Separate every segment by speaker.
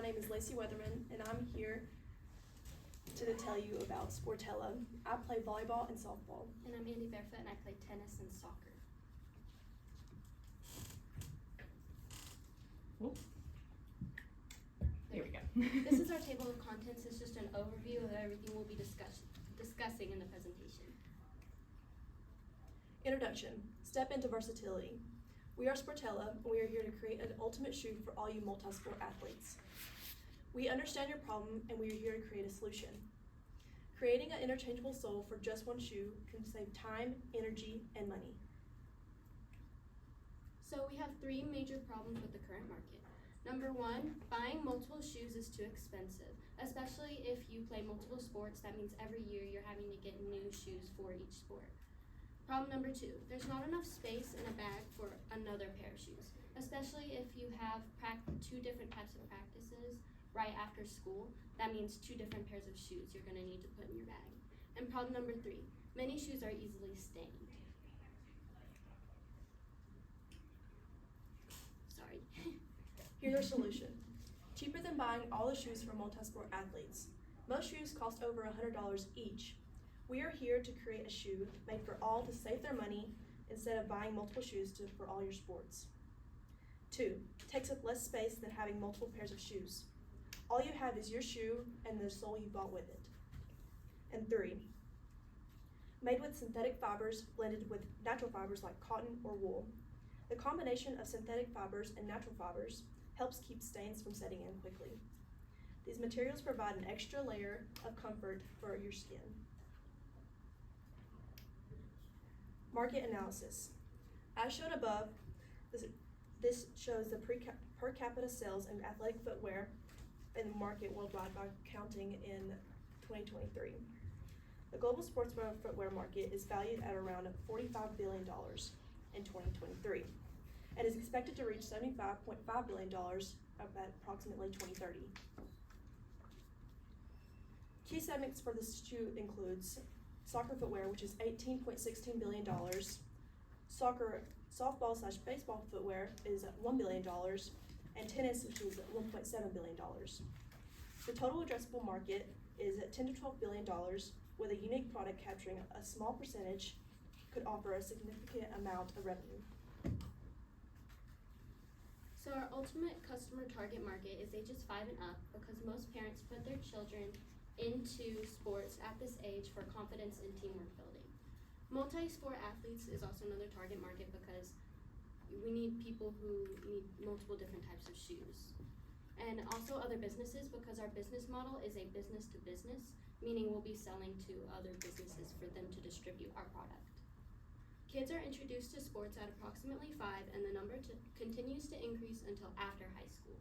Speaker 1: name is Lacey Weatherman, and I'm here to tell you about Sportella. I play volleyball and softball.
Speaker 2: And I'm Andy Barefoot, and I play tennis and soccer.
Speaker 3: There we go.
Speaker 2: This is our table of contents. It's just an overview of everything we'll be discussing in the presentation.
Speaker 1: Introduction. Step into versatility. We are Sportella, and we are here to create an ultimate shoe for all you multi-sport athletes. We understand your problem, and we are here to create a solution. Creating an interchangeable sole for just one shoe can save time, energy, and money.
Speaker 2: So we have three major problems with the current market. Number one, buying multiple shoes is too expensive, especially if you play multiple sports. That means every year you're having to get new shoes for each sport. Problem number two, there's not enough space in a bag for another pair of shoes, especially if you have two different types of practices right after school. That means two different pairs of shoes you're going to need to put in your bag. And problem number three, many shoes are easily stained. Sorry.
Speaker 1: Here's our solution. Cheaper than buying all the shoes for multi-sport athletes. Most shoes cost over $100 each. We are here to create a shoe made for all to save their money instead of buying multiple shoes for all your sports. 2, takes up less space than having multiple pairs of shoes. All you have is your shoe and the sole you bought with it. And 3, made with synthetic fibers blended with natural fibers like cotton or wool. The combination of synthetic fibers and natural fibers helps keep stains from setting in quickly. These materials provide an extra layer of comfort for your skin. Market analysis. As shown above, this shows the per capita sales in athletic footwear in the market worldwide by counting in 2023. The global sportswear footwear market is valued at around $45 billion in 2023 and is expected to reach $75.5 billion at approximately 2030. Key segments for this shoe includes soccer footwear, which is $18.16 billion. Softball/baseball footwear is $1 billion, and tennis, which is $1.7 billion. The total addressable market is at $10 to $12 billion, with a unique product capturing a small percentage could offer a significant amount of revenue.
Speaker 2: So our ultimate customer target market is ages 5 and up because most parents put their children into sports at this age for confidence and teamwork building. Multi-sport athletes is also another target market because we need people who need multiple different types of shoes. And also other businesses because our business model is a business to business, meaning we'll be selling to other businesses for them to distribute our product. Kids are introduced to sports at approximately 5 and the number continues to increase until after high school.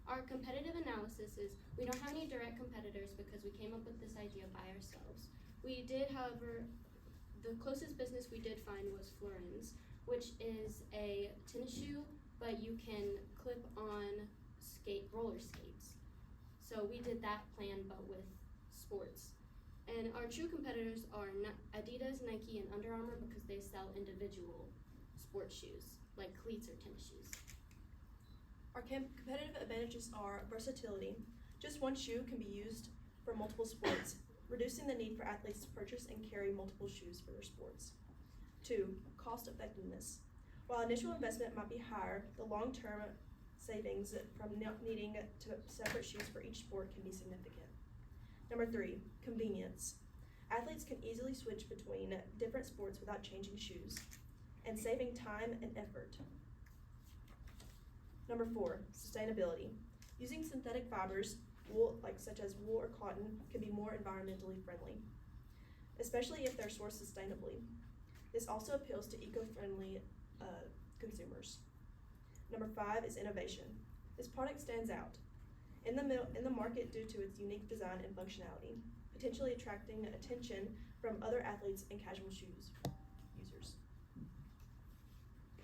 Speaker 2: Our competitive analysis is we don't have any direct competitors because we came up with this idea by ourselves. We did, however, the closest business we did find was Florenz, which is a tennis shoe, but you can clip on roller skates. So we did that plan, but with sports. And our true competitors are Adidas, Nike, and Under Armour because they sell individual sports shoes, like cleats or tennis shoes.
Speaker 1: Our competitive advantages are versatility. Just one shoe can be used for multiple sports, reducing the need for athletes to purchase and carry multiple shoes for their sports. 2, cost effectiveness. While initial investment might be higher, the long-term savings from not needing separate shoes for each sport can be significant. Number 3, convenience. Athletes can easily switch between different sports without changing shoes and saving time and effort. Number 4, sustainability. Using synthetic fibers, such as wool or cotton, can be more environmentally friendly, especially if they're sourced sustainably. This also appeals to eco-friendly consumers. Number 5 is innovation. This product stands out in the market due to its unique design and functionality, potentially attracting attention from other athletes and casual shoes users.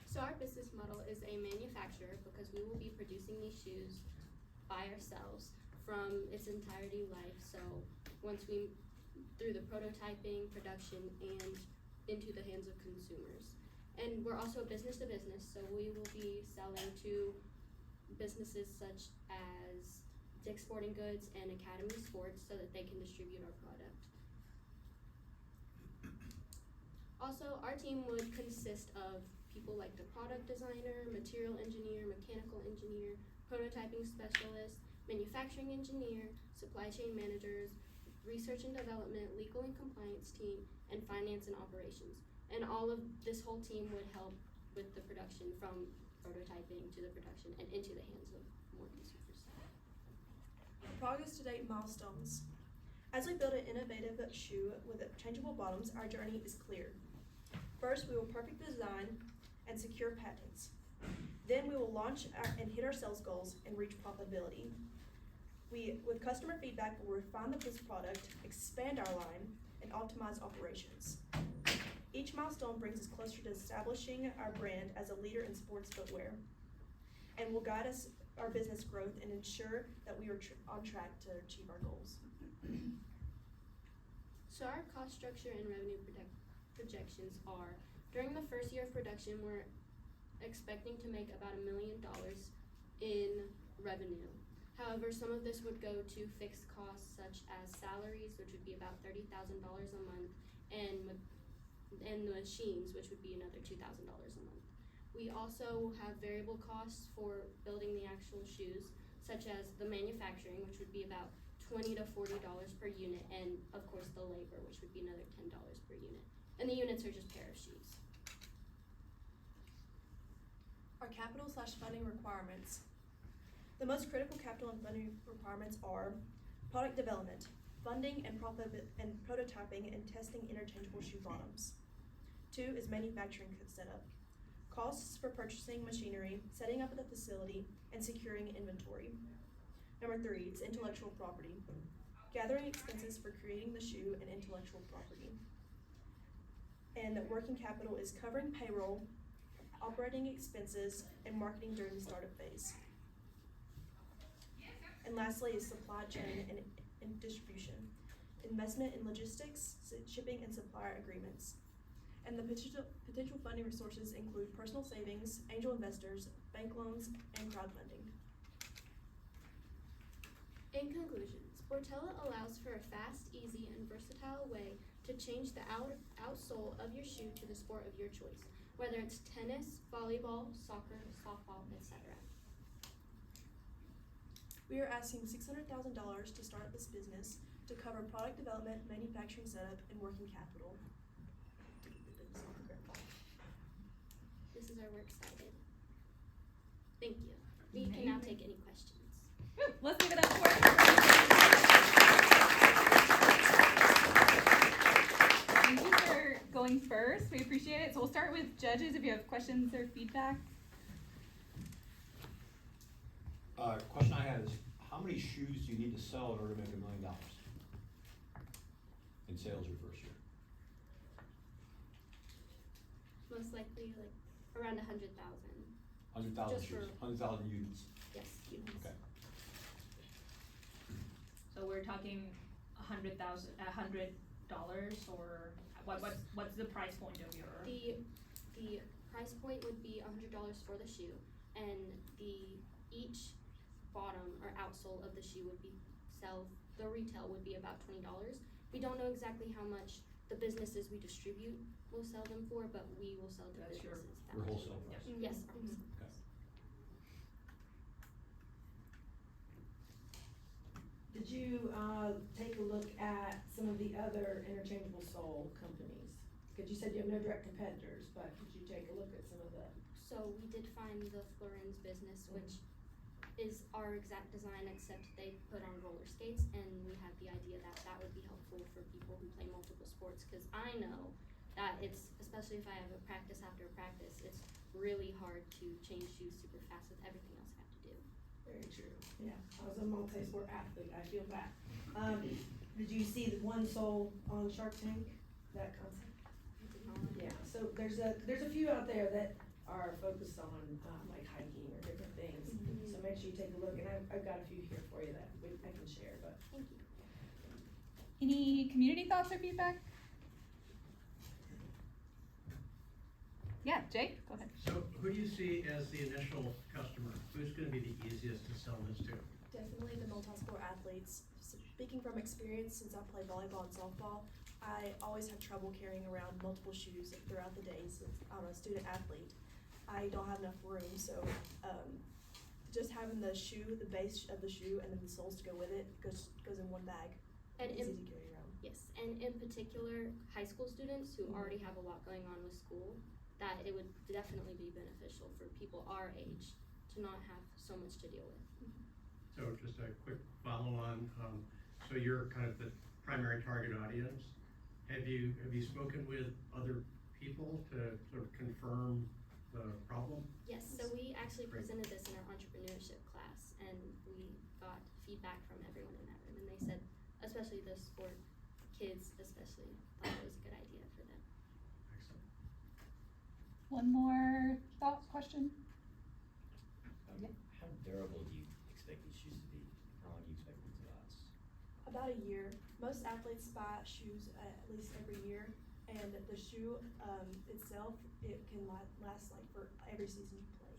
Speaker 2: So our business model is a manufacturer because we will be producing these shoes by ourselves from its entirety life. So once through the prototyping, production, and into the hands of consumers. And we're also business to business, so we will be selling to businesses such as Dick's Sporting Goods and Academy Sports so that they can distribute our product. Also, our team would consist of people like the product designer, material engineer, mechanical engineer, prototyping specialist, manufacturing engineer, supply chain managers, research and development, legal and compliance team, and finance and operations. And all of this whole team would help with the production from prototyping to the production and into the hands of more consumers.
Speaker 1: Progress to date milestones. As we build an innovative shoe with changeable bottoms, our journey is clear. First, we will perfect the design and secure patents. Then we will launch and hit our sales goals and reach profitability. With customer feedback, will refine this product, expand our line, and optimize operations. Each milestone brings us closer to establishing our brand as a leader in sports footwear and will guide our business growth and ensure that we are on track to achieve our goals.
Speaker 2: So our cost structure and revenue projections are, during the first year of production, we're expecting to make about $1 million in revenue. However, some of this would go to fixed costs such as salaries, which would be about $30,000 a month, and the machines, which would be another $2,000 a month. We also have variable costs for building the actual shoes, such as the manufacturing, which would be about $20 to $40 per unit, and of course the labor, which would be another $10 per unit. And the units are just pair of shoes.
Speaker 1: Our capital/funding requirements. The most critical capital and funding requirements are product development, funding and prototyping and testing interchangeable shoe bottoms. 2 is manufacturing setup, costs for purchasing machinery, setting up the facility, and securing inventory. Number 3 is intellectual property, gathering expenses for creating the shoe and intellectual property. And working capital is covering payroll, operating expenses, and marketing during the startup phase. And lastly is supply chain and distribution, investment in logistics, shipping, and supplier agreements. And the potential funding resources include personal savings, angel investors, bank loans, and crowdfunding.
Speaker 2: In conclusion, Sportella allows for a fast, easy, and versatile way to change the outsole of your shoe to the sport of your choice, whether it's tennis, volleyball, soccer, softball, etc.
Speaker 1: We are asking $600,000 to start this business to cover product development, manufacturing setup, and working capital.
Speaker 2: This is our works cited. Thank you. We can now take any questions.
Speaker 3: Let's give it up for it. Thank you for going first. We appreciate it. So we'll start with judges if you have questions or feedback.
Speaker 4: Question I had is, how many shoes do you need to sell in order to make $1 million in sales your first year?
Speaker 2: Most likely, like around 100,000.
Speaker 4: 100,000
Speaker 2: Just
Speaker 4: shoes,
Speaker 2: for-
Speaker 4: 100,000 units.
Speaker 2: Yes, units.
Speaker 4: Okay.
Speaker 3: So we're talking $100,000, or what's the price point of your?
Speaker 2: The price point would be $100 for the shoe, and each bottom or outsole of the shoe would be the retail would be about $20. We don't know exactly how much the businesses we distribute will sell them for, but we will sell to
Speaker 3: That's your-
Speaker 2: businesses.
Speaker 4: Your wholesale price.
Speaker 2: Yes, our wholesale
Speaker 4: Okay.
Speaker 2: price.
Speaker 5: Did you take a look at some of the other interchangeable sole companies? Because you said you have no direct competitors, but did you take a look at some of the?
Speaker 2: So we did find the Florenz business, which is our exact design, except they put on roller skates, and we had the idea that that would be helpful for people who play multiple sports, because I know that it's, especially if I have a practice after practice, it's really hard to change shoes super fast with everything else I have to do.
Speaker 5: Very true. Yeah, I was a multi-sport athlete. I feel that. Did you see the one sole on Shark Tank? That concept?
Speaker 2: I did not.
Speaker 5: Yeah. So there's a few out there that are focused on like hiking or different things.
Speaker 2: Mhm.
Speaker 5: So make sure you take a look, and I've got a few here for you that I can share. But
Speaker 2: Thank you.
Speaker 3: Any community thoughts or feedback? Yeah, Jay, go ahead.
Speaker 6: So who do you see as the initial customer? Who's gonna be the easiest to sell this to?
Speaker 1: Definitely the multi-sport athletes. Speaking from experience, since I play volleyball and softball, I always have trouble carrying around multiple shoes throughout the day since I'm a student athlete. I don't have enough room, so just having the shoe, the base of the shoe, and then the soles to go with it goes in one bag.
Speaker 2: And
Speaker 1: Easy
Speaker 2: in,
Speaker 1: to carry around.
Speaker 2: yes, and in particular, high school students who already have a lot going on with school, that it would definitely be beneficial for people our age to not have so much to deal with.
Speaker 6: So just a quick follow-on, so you're kind of the primary target audience. Have you spoken with other people to sort of confirm the problem?
Speaker 2: Yes, so we actually
Speaker 6: Great.
Speaker 2: presented this in our entrepreneurship class, and we got feedback from everyone in that room, and they said, especially the sport kids especially, thought it was a good idea for them.
Speaker 6: Excellent.
Speaker 3: One more thought, question?
Speaker 7: How durable do you expect these shoes to be? How long do you expect them to last?
Speaker 1: About a year. Most athletes buy shoes at least every year, and the shoe itself, it can last like for every season you play.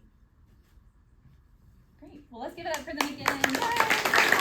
Speaker 3: Great. Well, let's give it up for them again. Yay!